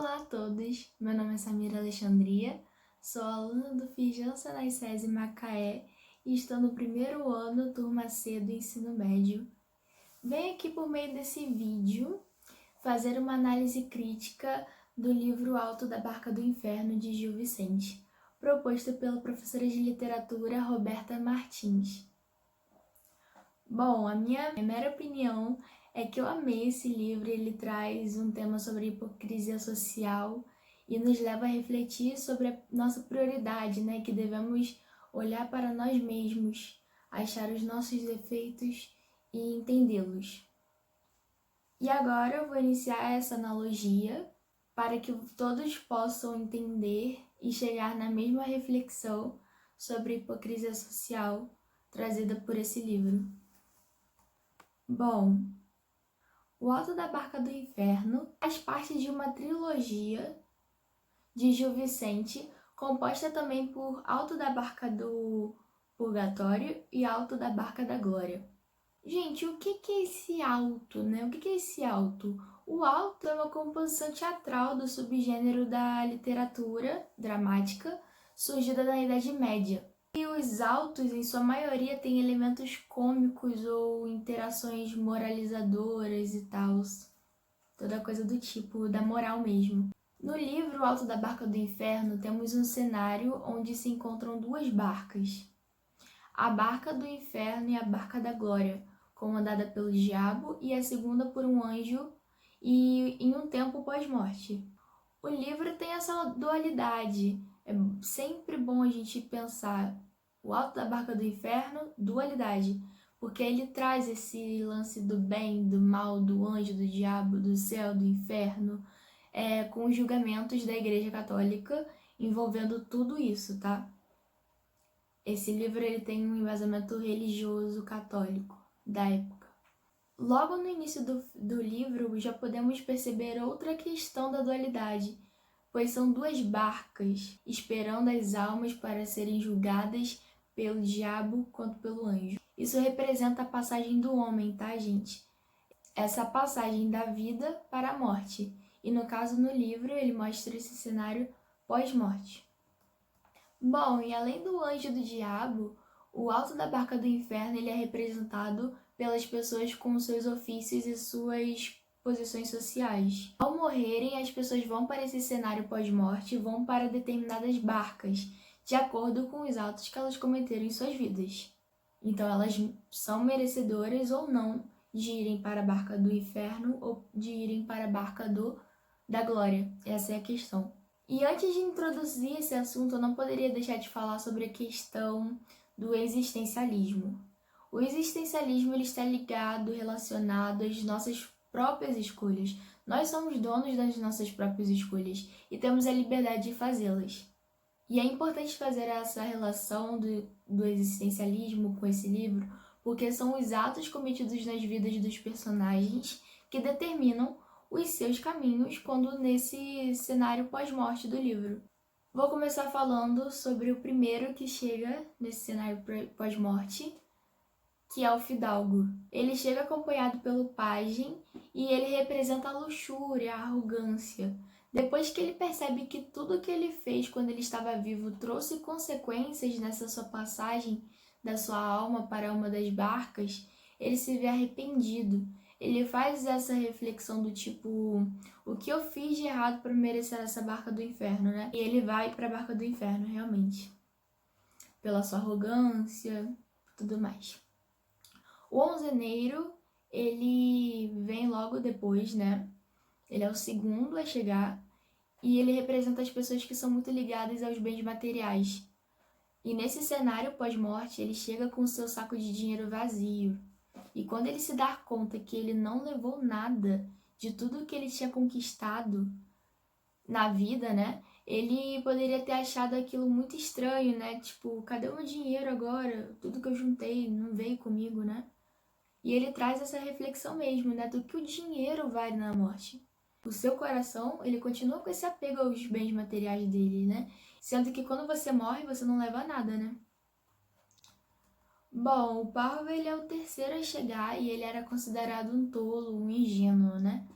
Olá a todos, meu nome é Samira Alexandria, sou aluna do Fijança Nascese Macaé e estou no primeiro ano, turma C do ensino médio. Venho aqui por meio desse vídeo fazer uma análise crítica do livro Alto da Barca do Inferno de Gil Vicente, proposto pela professora de literatura Roberta Martins. Bom, a minha mera opinião é que eu amei esse livro. Ele traz um tema sobre hipocrisia social e nos leva a refletir sobre a nossa prioridade, né? Que devemos olhar para nós mesmos, achar os nossos defeitos e entendê-los. E agora eu vou iniciar essa analogia para que todos possam entender e chegar na mesma reflexão sobre a hipocrisia social trazida por esse livro. Bom, O Alto da Barca do Inferno faz parte de uma trilogia de Gil Vicente, composta também por Alto da Barca do Purgatório e Alto da Barca da Glória. Gente, o que é esse alto, né? O que é esse alto? O alto é uma composição teatral do subgênero da literatura dramática surgida na Idade Média. E os autos, em sua maioria, têm elementos cômicos ou interações moralizadoras e tal. Toda coisa do tipo, da moral mesmo. No livro O Alto da Barca do Inferno, temos um cenário onde se encontram duas barcas. A Barca do Inferno e a Barca da Glória, comandada pelo diabo, e a segunda por um anjo e em um tempo pós-morte. O livro tem essa dualidade. É sempre bom a gente pensar o Alto da Barca do Inferno, dualidade, porque ele traz esse lance do bem, do mal, do anjo, do diabo, do céu, do inferno, com os julgamentos da Igreja Católica envolvendo tudo isso, tá? Esse livro ele tem um embasamento religioso católico da época. Logo no início do livro já podemos perceber outra questão da dualidade, pois são duas barcas esperando as almas para serem julgadas pelo diabo quanto pelo anjo. Isso representa a passagem do homem, tá, gente? Essa passagem da vida para a morte. E no caso, no livro, ele mostra esse cenário pós-morte. Bom, e além do anjo e do diabo, o Alto da Barca do Inferno ele é representado pelas pessoas com seus ofícios e suas posições sociais. Ao morrerem, as pessoas vão para esse cenário pós-morte e vão para determinadas barcas, de acordo com os atos que elas cometeram em suas vidas. Então elas são merecedoras ou não de irem para a Barca do Inferno ou de irem para a Barca da Glória. Essa é a questão. E antes de introduzir esse assunto, eu não poderia deixar de falar sobre a questão do existencialismo. O existencialismo ele está ligado, relacionado às nossas próprias escolhas. Nós somos donos das nossas próprias escolhas e temos a liberdade de fazê-las. E é importante fazer essa relação do existencialismo com esse livro, porque são os atos cometidos nas vidas dos personagens que determinam os seus caminhos quando nesse cenário pós-morte do livro. Vou começar falando sobre o primeiro que chega nesse cenário pós-morte, que é o fidalgo. Ele chega acompanhado pelo pajem e ele representa a luxúria, a arrogância. Depois que ele percebe que tudo que ele fez quando ele estava vivo trouxe consequências nessa sua passagem da sua alma para uma das barcas, ele se vê arrependido. Ele faz essa reflexão do tipo, o que eu fiz de errado para merecer essa barca do inferno, né? E ele vai para a barca do inferno, realmente. Pela sua arrogância, tudo mais. O onzeneiro, ele vem logo depois, né? Ele é o segundo a chegar e ele representa as pessoas que são muito ligadas aos bens materiais. E nesse cenário pós-morte, ele chega com o seu saco de dinheiro vazio. E quando ele se dá conta que ele não levou nada de tudo que ele tinha conquistado na vida, né? Ele poderia ter achado aquilo muito estranho, né? Tipo, cadê o meu dinheiro agora? Tudo que eu juntei não veio comigo, né? E ele traz essa reflexão mesmo, né? Do que o dinheiro vale na morte. O seu coração, ele continua com esse apego aos bens materiais dele, né? Sendo que quando você morre, você não leva nada, né? Bom, o Parvo ele é o terceiro a chegar e ele era considerado um tolo, um ingênuo, né?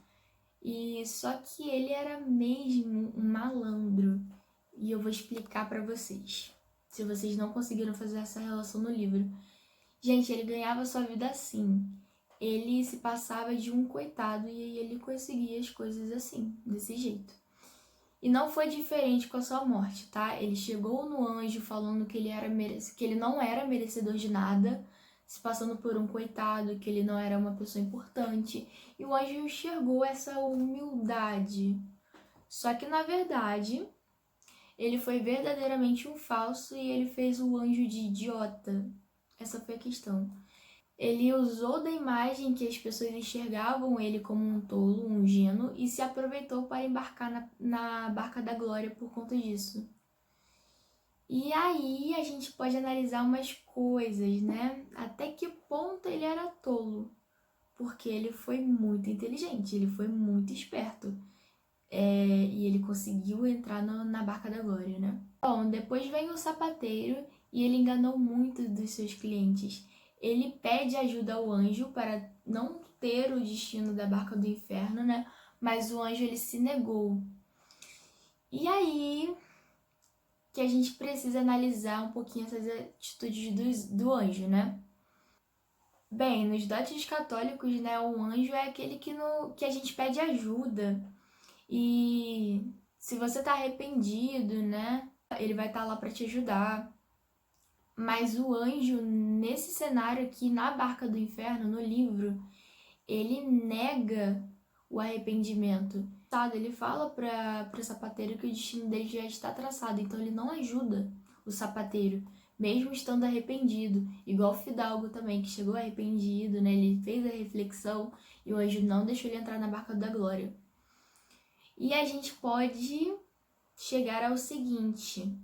E só que ele era mesmo um malandro. E eu vou explicar pra vocês, se vocês não conseguiram fazer essa relação no livro. Gente, ele ganhava sua vida assim. Ele se passava de um coitado e ele conseguia as coisas assim, desse jeito. E não foi diferente com a sua morte, tá? Ele chegou no anjo falando que que ele não era merecedor de nada, se passando por um coitado, que ele não era uma pessoa importante. E o anjo enxergou essa humildade. Só que, na verdade, ele foi verdadeiramente um falso e ele fez o anjo de idiota. Essa foi a questão. Ele usou da imagem que as pessoas enxergavam ele como um tolo, um ingênuo, e se aproveitou para embarcar na barca da glória por conta disso. E aí a gente pode analisar umas coisas, né? Até que ponto ele era tolo? Porque ele foi muito inteligente, ele foi muito esperto. E ele conseguiu entrar na barca da glória, né? Bom, depois vem o sapateiro e ele enganou muito dos seus clientes. Ele pede ajuda ao anjo para não ter o destino da barca do inferno, né? Mas o anjo ele se negou. E aí que a gente precisa analisar um pouquinho essas atitudes do anjo, né? Bem, nos dotes católicos, né, o anjo é aquele que a gente pede ajuda. E se você tá arrependido, né, ele vai estar lá para te ajudar. Mas o anjo, nesse cenário aqui, na barca do inferno, no livro, ele nega o arrependimento. Ele fala para o sapateiro que o destino dele já está traçado, então ele não ajuda o sapateiro, mesmo estando arrependido. Igual o Fidalgo também, que chegou arrependido, né? Ele fez a reflexão e o anjo não deixou ele entrar na barca da glória. E a gente pode chegar ao seguinte: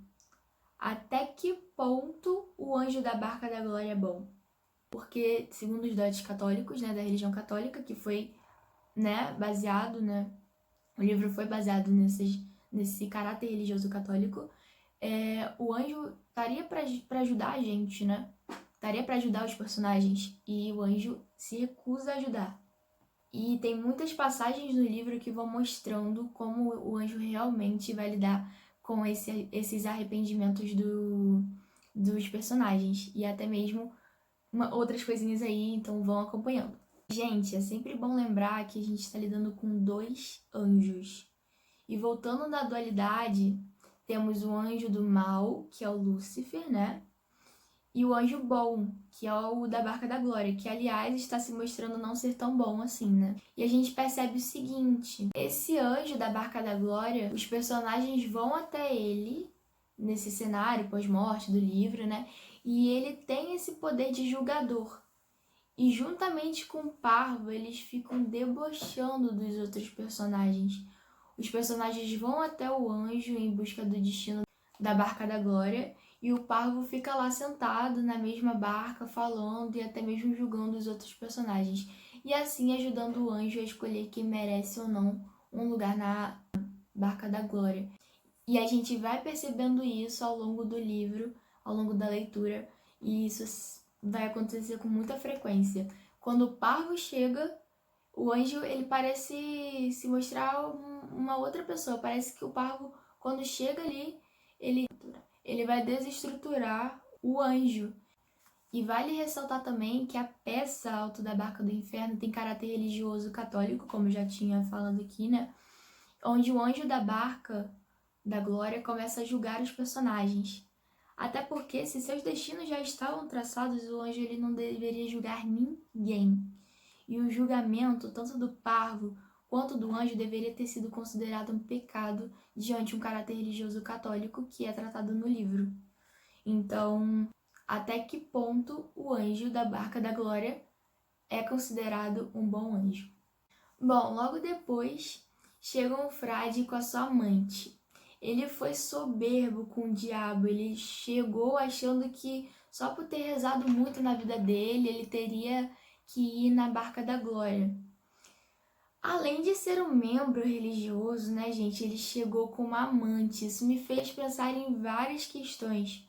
até que ponto o anjo da barca da glória é bom? Porque, segundo os dotes católicos, né, da religião católica, que foi, né, baseado, né, o livro foi baseado nesse caráter religioso católico, o anjo estaria para ajudar a gente, né? Estaria para ajudar os personagens e o anjo se recusa a ajudar. E tem muitas passagens no livro que vão mostrando como o anjo realmente vai lidar com esses arrependimentos dos personagens. E até mesmo outras coisinhas aí, então vão acompanhando. Gente, é sempre bom lembrar que a gente está lidando com dois anjos. E voltando na dualidade, temos o anjo do mal, que é o Lúcifer, né? E o anjo bom, que é o da Barca da Glória, que aliás está se mostrando não ser tão bom assim, né? E a gente percebe o seguinte: esse anjo da Barca da Glória, os personagens vão até ele nesse cenário pós-morte do livro, né? E ele tem esse poder de julgador. E juntamente com o Parvo, eles ficam debochando dos outros personagens. Os personagens vão até o anjo em busca do destino da Barca da Glória e o Parvo fica lá sentado na mesma barca, falando e até mesmo julgando os outros personagens. E assim ajudando o anjo a escolher quem merece ou não um lugar na Barca da Glória. E a gente vai percebendo isso ao longo do livro, ao longo da leitura, e isso vai acontecer com muita frequência. Quando o Parvo chega, o anjo ele parece se mostrar uma outra pessoa. Parece que o Parvo, quando chega ali, ele vai desestruturar o anjo. E vale ressaltar também que a peça Alto da Barca do Inferno tem caráter religioso católico, como eu já tinha falado aqui, né? Onde o anjo da barca da glória começa a julgar os personagens. Até porque, se seus destinos já estavam traçados, o anjo ele não deveria julgar ninguém. E o julgamento, tanto do parvo quanto do anjo, deveria ter sido considerado um pecado diante de um caráter religioso católico que é tratado no livro. Então, até que ponto o anjo da barca da glória é considerado um bom anjo? Bom, logo depois chega um frade com a sua amante. Ele foi soberbo com o diabo, ele chegou achando que só por ter rezado muito na vida dele, ele teria que ir na barca da glória. Além de ser um membro religioso, né, gente, ele chegou com uma amante. Isso me fez pensar em várias questões.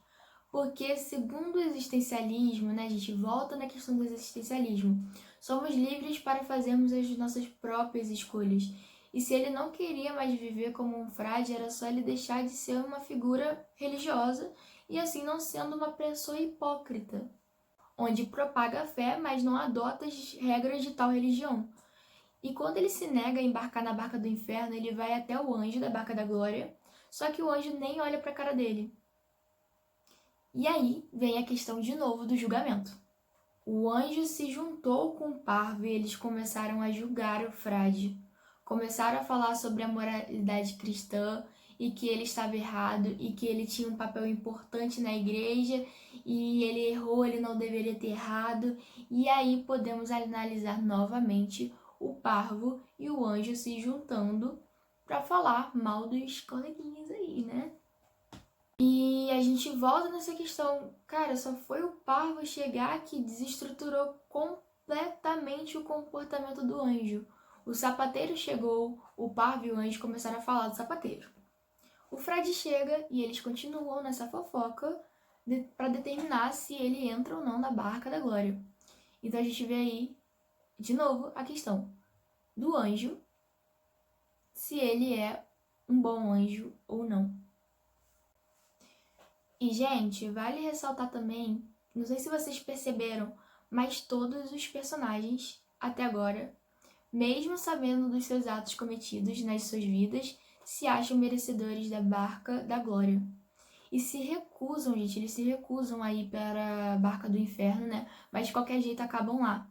Porque, segundo o existencialismo, né, a gente volta na questão do existencialismo, somos livres para fazermos as nossas próprias escolhas. E se ele não queria mais viver como um frade, era só ele deixar de ser uma figura religiosa e assim não sendo uma pessoa hipócrita, onde propaga a fé, mas não adota as regras de tal religião. E quando ele se nega a embarcar na barca do inferno, ele vai até o anjo da barca da glória, só que o anjo nem olha para a cara dele. E aí vem a questão de novo do julgamento. O anjo se juntou com o parvo e eles começaram a julgar o frade. Começaram a falar sobre a moralidade cristã e que ele estava errado e que ele tinha um papel importante na igreja e ele errou, ele não deveria ter errado. E aí podemos analisar novamente o parvo e o anjo se juntando para falar mal dos coleguinhas aí, né? E a gente volta nessa questão, cara, só foi o parvo chegar que desestruturou completamente o comportamento do anjo. O sapateiro chegou, o parvo e o anjo começaram a falar do sapateiro. O frade chega e eles continuam nessa fofoca para determinar se ele entra ou não na barca da glória. Então a gente vê aí, de novo, a questão do anjo, se ele é um bom anjo ou não. E, gente, vale ressaltar também, não sei se vocês perceberam, mas todos os personagens, até agora, mesmo sabendo dos seus atos cometidos nas suas vidas, se acham merecedores da barca da glória. E se recusam, gente, eles se recusam a ir para a barca do inferno, né? Mas de qualquer jeito acabam lá.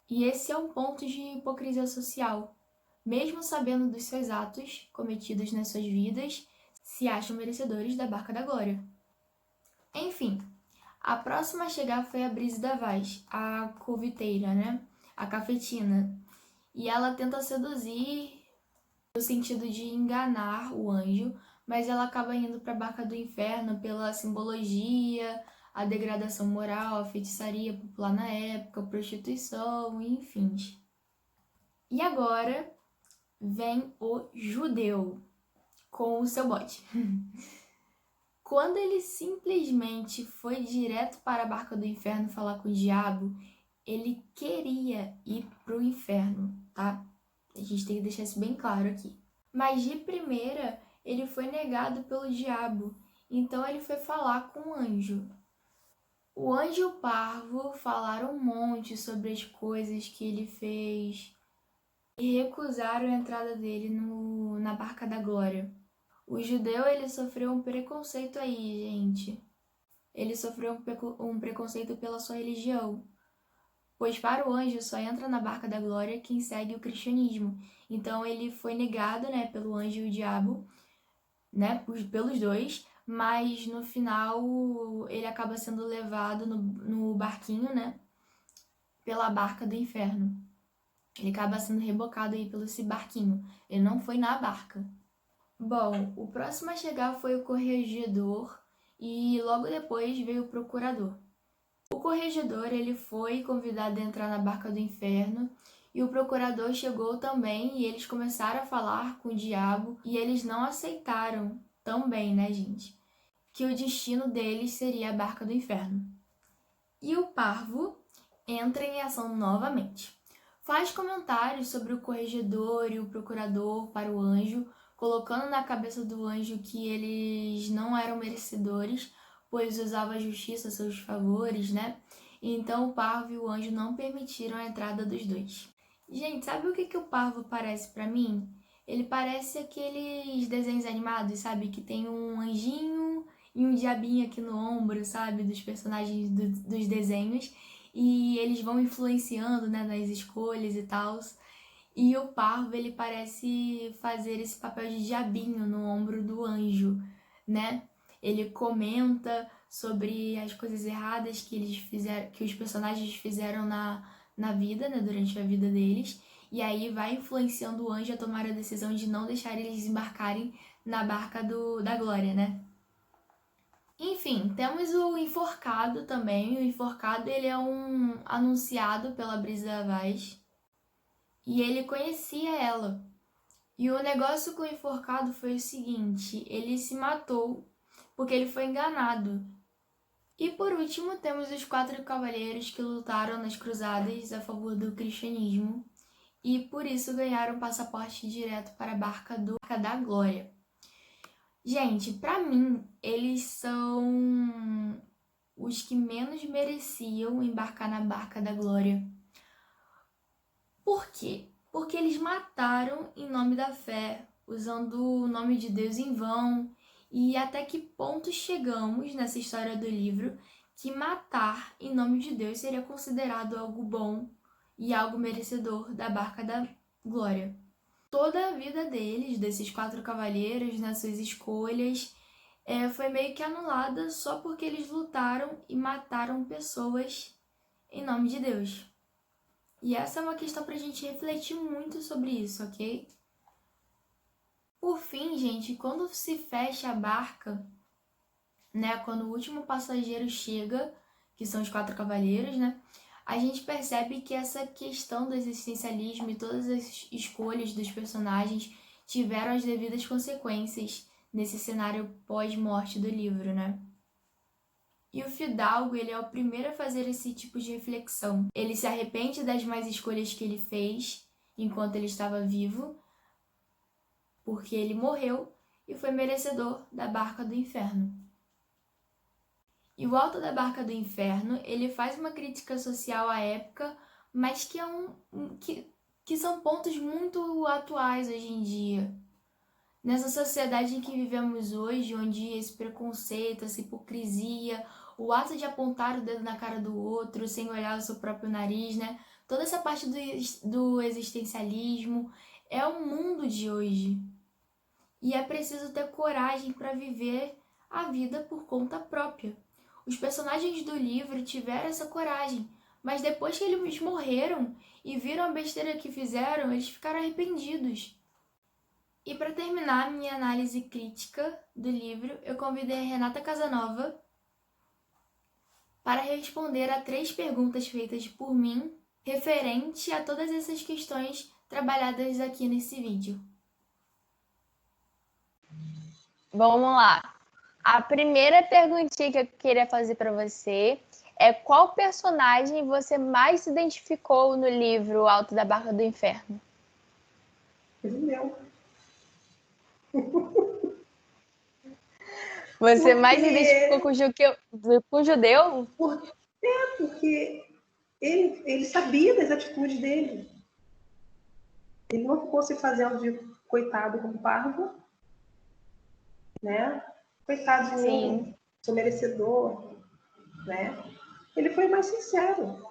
E esse é um ponto de hipocrisia social. Mesmo sabendo dos seus atos cometidos nas suas vidas, se acham merecedores da barca da glória. Enfim, a próxima a chegar foi a Brise da Vaz, a coviteira, né? A cafetina. E ela tenta seduzir no sentido de enganar o anjo, mas ela acaba indo para a barca do inferno pela simbologia, a degradação moral, a feitiçaria popular na época, a prostituição, enfim. E agora vem o judeu com o seu bode. Quando ele simplesmente foi direto para a barca do inferno falar com o diabo, ele queria ir pro inferno, tá? A gente tem que deixar isso bem claro aqui. Mas de primeira, ele foi negado pelo diabo, então ele foi falar com o anjo. O anjo e o parvo falaram um monte sobre as coisas que ele fez e recusaram a entrada dele na barca da glória. O judeu, ele sofreu um preconceito aí, gente. Ele sofreu um preconceito pela sua religião. Pois para o anjo só entra na barca da glória quem segue o cristianismo. Então ele foi negado, né, pelo anjo e o diabo, né, pelos dois. Mas no final ele acaba sendo levado no barquinho, né, pela barca do inferno. Ele acaba sendo rebocado aí pelo esse barquinho. Ele não foi na barca. Bom, o próximo a chegar foi o corregedor e logo depois veio o procurador. O corregedor ele foi convidado a entrar na barca do inferno e o procurador chegou também e eles começaram a falar com o diabo e eles não aceitaram também, né, gente, que o destino deles seria a barca do inferno. E o parvo entra em ação novamente. Faz comentários sobre o corregedor e o procurador para o anjo, colocando na cabeça do anjo que eles não eram merecedores, pois usava a justiça a seus favores, né? Então o parvo e o anjo não permitiram a entrada dos dois. Gente, sabe o que o parvo parece para mim? Ele parece aqueles desenhos animados, sabe? Que tem um anjinho e um diabinho aqui no ombro, sabe? Dos personagens dos desenhos. E eles vão influenciando, né, nas escolhas e tal. E o parvo, ele parece fazer esse papel de diabinho no ombro do anjo, né? Ele comenta sobre as coisas erradas que eles fizeram, que os personagens fizeram na vida, né, durante a vida deles. E aí vai influenciando o anjo a tomar a decisão de não deixar eles embarcarem na barca da glória, né? Enfim, temos o enforcado também. O enforcado, ele é um anunciado pela Brisa Vaz e ele conhecia ela. E o negócio com o enforcado foi o seguinte, ele se matou porque ele foi enganado. E por último, temos os 4 cavaleiros que lutaram nas cruzadas a favor do cristianismo. e por isso ganharam passaporte direto para a Barca da Glória. Gente, pra mim, eles são os que menos mereciam embarcar na Barca da Glória. Por quê? Porque eles mataram em nome da fé, usando o nome de Deus em vão. E até que ponto chegamos nessa história do livro que matar em nome de Deus seria considerado algo bom e algo merecedor da Barca da Glória. Toda a vida deles, desses 4 cavaleiros, nas suas escolhas, foi meio que anulada só porque eles lutaram e mataram pessoas em nome de Deus. E essa é uma questão pra gente refletir muito sobre isso, ok? Por fim, gente, quando se fecha a barca, né, quando o último passageiro chega, que são os 4 cavaleiros, né, a gente percebe que essa questão do existencialismo e todas as escolhas dos personagens tiveram as devidas consequências nesse cenário pós-morte do livro, né? E o Fidalgo, ele é o primeiro a fazer esse tipo de reflexão. Ele se arrepende das más escolhas que ele fez enquanto ele estava vivo, porque ele morreu e foi merecedor da Barca do Inferno. E o Alto da Barca do Inferno, ele faz uma crítica social à época, mas que são pontos muito atuais hoje em dia. Nessa sociedade em que vivemos hoje, onde esse preconceito, essa hipocrisia, o ato de apontar o dedo na cara do outro sem olhar o seu próprio nariz, né? Toda essa parte do existencialismo é o mundo de hoje. E é preciso ter coragem para viver a vida por conta própria. Os personagens do livro tiveram essa coragem, mas depois que eles morreram e viram a besteira que fizeram, eles ficaram arrependidos. E para terminar minha análise crítica do livro, eu convidei a Renata Casanova para responder a 3 perguntas feitas por mim referente a todas essas questões trabalhadas aqui nesse vídeo. Vamos lá. A primeira perguntinha que eu queria fazer para você é: qual personagem você mais se identificou no livro Alto da Barca do Inferno? Meu. Você mais se identificou com o judeu? Porque ele sabia das atitudes dele. Ele não ficou se fazendo de coitado como parvo, né? Coitado de mim, sou merecedor, né? Ele foi mais sincero.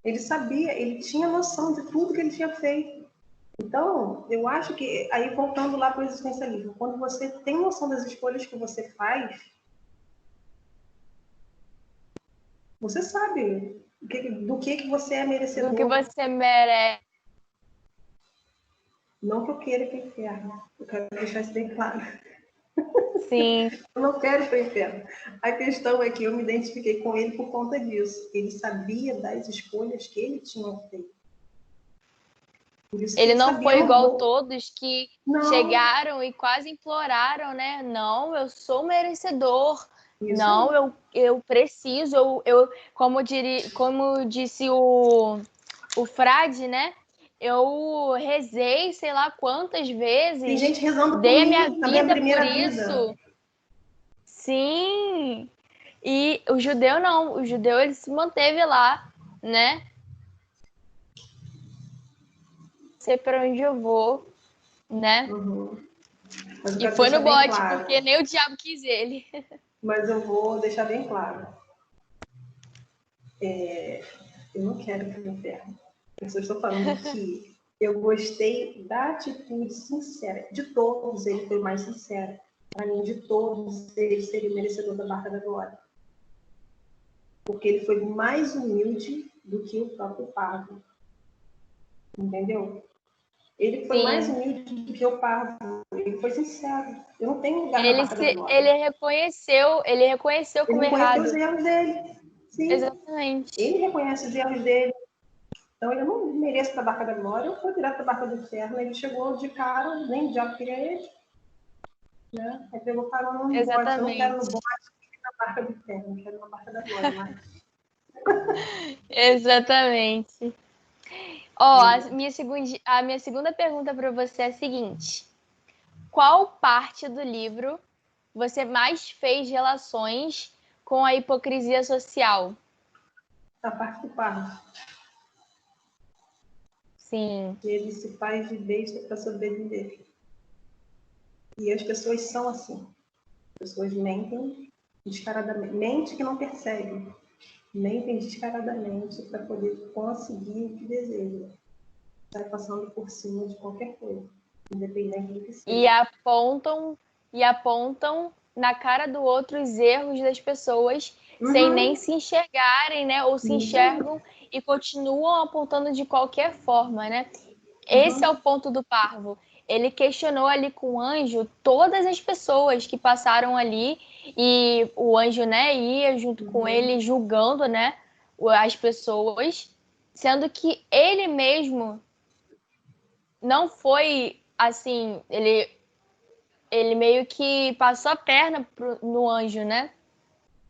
Ele sabia, ele tinha noção de tudo que ele tinha feito. Então, eu acho que, aí voltando lá para o existencialismo, quando você tem noção das escolhas que você faz, você sabe do que você é merecedor. Do que você merece. Não que eu queira ir para o inferno. Eu quero deixar isso bem claro. Sim. Eu não quero ir para o inferno. A questão é que eu me identifiquei com ele por conta disso. Ele sabia das escolhas que ele tinha feito. Ele não foi igual todos que chegaram e quase imploraram, né? Não, eu sou merecedor. Isso. Não, eu preciso. Como disse o frade, né? Eu rezei sei lá quantas vezes. Tem gente rezando dei por a minha mim, vida primeira por isso. Vida. Sim. E o judeu não. O judeu ele se manteve lá, né? Sei para onde eu vou, né? Uhum. E foi no bote, claro, porque nem o diabo quis ele. Mas eu vou deixar bem claro. Eu não quero ir para o inferno. Eu só estou falando que eu gostei da atitude sincera. De todos, ele foi o mais sincero. Para mim, de todos, ele seria o merecedor da Barca da Glória. Porque ele foi mais humilde do que o próprio Parvo. Entendeu? Ele foi mais humilde do que o Parvo. Ele foi sincero. Eu não tenho lugar na Barca da Glória. Ele reconheceu como errado. Ele reconheceu os erros dele. Sim. Exatamente. Ele reconhece os erros dele. Então, ele não merece para a Barca da Glória, eu fui direto para a Barca do Inferno. Ele chegou de cara, nem o diabo queria ele. Né? Aí pegou carona no bote. Eu não quero no bote, na Barca do Inferno, eu quero na Barca da Glória. Mas... Exatamente. Ó, a minha segunda pergunta para você é a seguinte: qual parte do livro você mais fez relações com a hipocrisia social? A parte do pardo, Sim, que ele se faz de besta para sobreviver. E as pessoas são assim. As pessoas mentem descaradamente. Mente que não persegue. Mentem descaradamente para poder conseguir o que deseja. Sai passando por cima de qualquer coisa, independente do que e seja. apontam na cara do outro os erros das pessoas sem nem se enxergarem, né? Ou se Isso aí. enxergam e continuam apontando de qualquer forma, né? Esse é o Uhum. ponto do Parvo. Ele questionou ali com o anjo todas as pessoas que passaram ali e o anjo, né, ia junto com ele julgando, né, as pessoas, sendo que ele mesmo não foi assim, ele meio que passou a perna no anjo, né?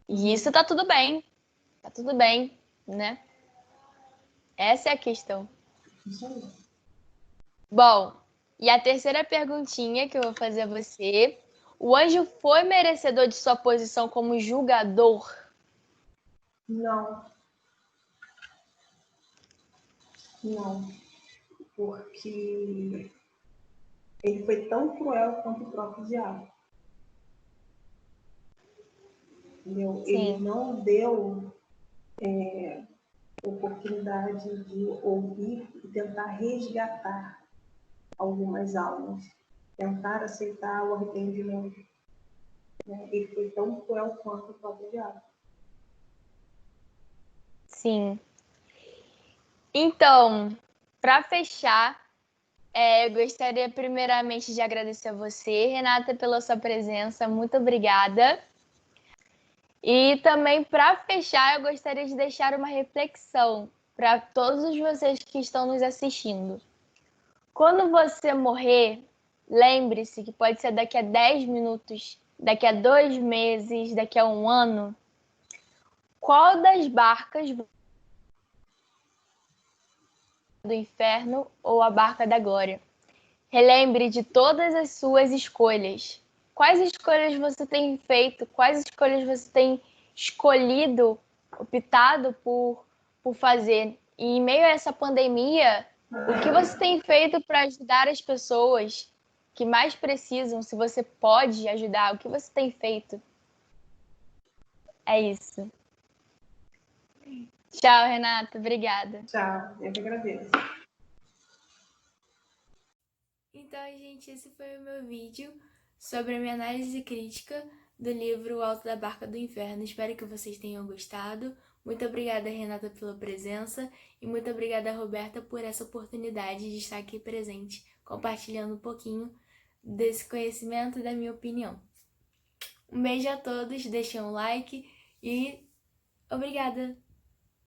E isso tá tudo bem, né? Essa é a questão. Isso aí. Bom, e a terceira perguntinha que eu vou fazer a você: o anjo foi merecedor de sua posição como julgador? Não, não. Porque ele foi tão cruel quanto o próprio diabo. Entendeu? Ele Sim, não deu oportunidade de ouvir e tentar resgatar algumas almas, tentar aceitar o arrependimento. Né? Ele foi tão cruel quanto o próprio diabo. sim. Então, para fechar, eu gostaria primeiramente de agradecer a você, Renata, pela sua presença. Muito obrigada. E também, para fechar, eu gostaria de deixar uma reflexão para todos vocês que estão nos assistindo. Quando você morrer, lembre-se que pode ser daqui a 10 minutos, daqui a 2 meses, daqui a um ano. Qual das barcas do inferno ou a barca da glória? Relembre de todas as suas escolhas. Quais escolhas você tem feito? Quais escolhas você tem escolhido, optado por fazer? E em meio a essa pandemia, o que você tem feito para ajudar as pessoas que mais precisam? Se você pode ajudar, o que você tem feito? É isso. Tchau, Renata. Obrigada. Tchau, eu que agradeço. Então, gente, esse foi o meu vídeo sobre a minha análise crítica do livro O Alto da Barca do Inferno. Espero que vocês tenham gostado. Muito obrigada, Renata, pela presença e muito obrigada, Roberta, por essa oportunidade de estar aqui presente, compartilhando um pouquinho desse conhecimento e da minha opinião. Um beijo a todos, deixem um like e obrigada!